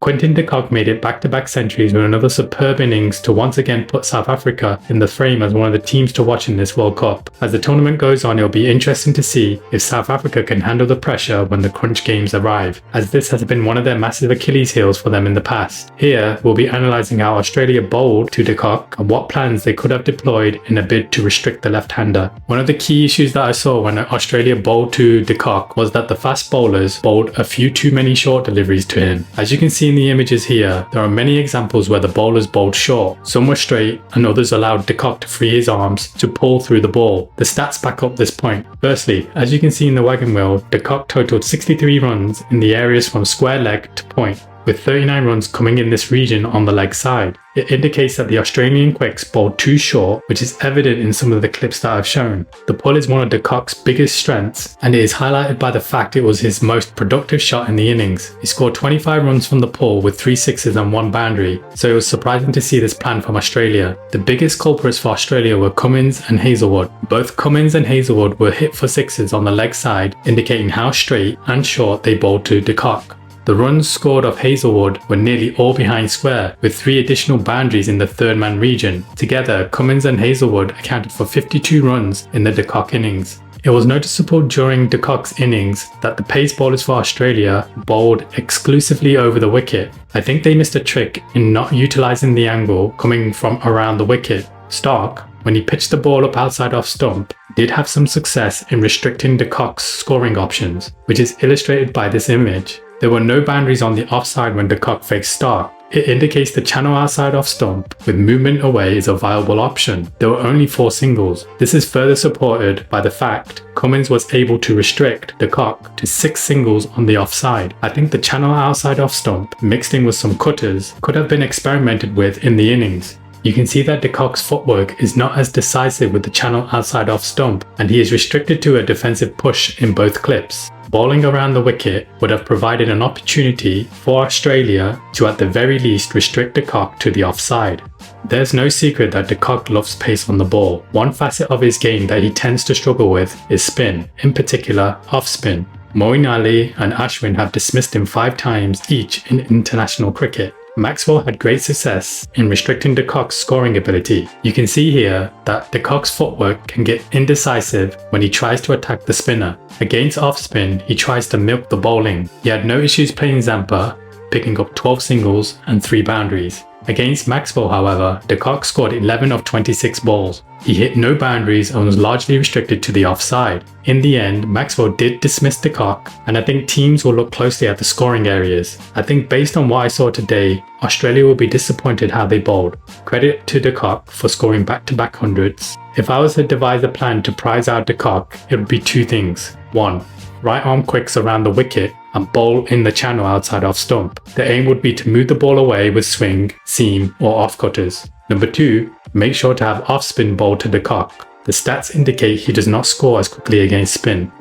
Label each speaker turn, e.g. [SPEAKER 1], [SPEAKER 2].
[SPEAKER 1] Quinton De Kock made it back-to-back centuries with another superb innings to once again put South Africa in the frame as one of the teams to watch in this World Cup. As the tournament goes on, it'll be interesting to see if South Africa can handle the pressure when the crunch games arrive, as this has been one of their massive Achilles heels for them in the past. Here, we'll be analysing how Australia bowled to De Kock and what plans they could have deployed in a bid to restrict the left-hander. One of the key issues that I saw when Australia bowled to De Kock was that the fast bowlers bowled a few too many short deliveries to him. As you can see in the images here, there are many examples where the bowlers bowled short. Some were straight and others allowed De Kock to free his arms to pull through the ball. The stats back up this point. Firstly, as you can see in the wagon wheel, De Kock totaled 63 runs in the areas from square leg to point, with 39 runs coming in this region on the leg side. It indicates that the Australian quicks bowled too short, which is evident in some of the clips that I've shown. The pull is one of De Kock's biggest strengths, and it is highlighted by the fact it was his most productive shot in the innings. He scored 25 runs from the pull with 3 sixes and 1 boundary, so it was surprising to see this plan from Australia. The biggest culprits for Australia were Cummins and Hazlewood. Both Cummins and Hazlewood were hit for sixes on the leg side, indicating how straight and short they bowled to De Kock. The runs scored off Hazlewood were nearly all behind square, with 3 additional boundaries in the third man region. Together, Cummins and Hazlewood accounted for 52 runs in the De Kock innings. It was noticeable during De Kock's innings that the pace bowlers for Australia bowled exclusively over the wicket. I think they missed a trick in not utilising the angle coming from around the wicket. Stark, when he pitched the ball up outside off stump, did have some success in restricting De Kock's scoring options, which is illustrated by this image. There were no boundaries on the offside when De Kock faced Stark. It indicates the channel outside off stump with movement away is a viable option. There were only 4 singles. This is further supported by the fact Cummins was able to restrict De Kock to 6 singles on the offside. I think the channel outside off stump mixed in with some cutters could have been experimented with in the innings. You can see that De Kock's footwork is not as decisive with the channel outside off stump, and he is restricted to a defensive push in both clips. Bowling around the wicket would have provided an opportunity for Australia to at the very least restrict De Kock to the offside. There's no secret that De Kock loves pace on the ball. One facet of his game that he tends to struggle with is spin, in particular off spin. Moeen Ali and Ashwin have dismissed him 5 times each in international cricket. Maxwell had great success in restricting De Kock's scoring ability. You can see here that De Kock's footwork can get indecisive when he tries to attack the spinner. Against off-spin, he tries to milk the bowling. He had no issues playing Zampa, picking up 12 singles and 3 boundaries. Against Maxwell, however, De Kock scored 11 of 26 balls. He hit no boundaries and was largely restricted to the offside. In the end, Maxwell did dismiss De Kock, and I think teams will look closely at the scoring areas. I think based on what I saw today, Australia will be disappointed how they bowled. Credit to De Kock for scoring back-to-back hundreds. If I was to devise a plan to prize out De Kock, it would be 2 things. 1. Right arm quicks around the wicket and bowl in the channel outside off stump. The aim would be to move the ball away with swing, seam or off cutters. Number 2, make sure to have off spin bowl to De Kock. The stats indicate he does not score as quickly against spin.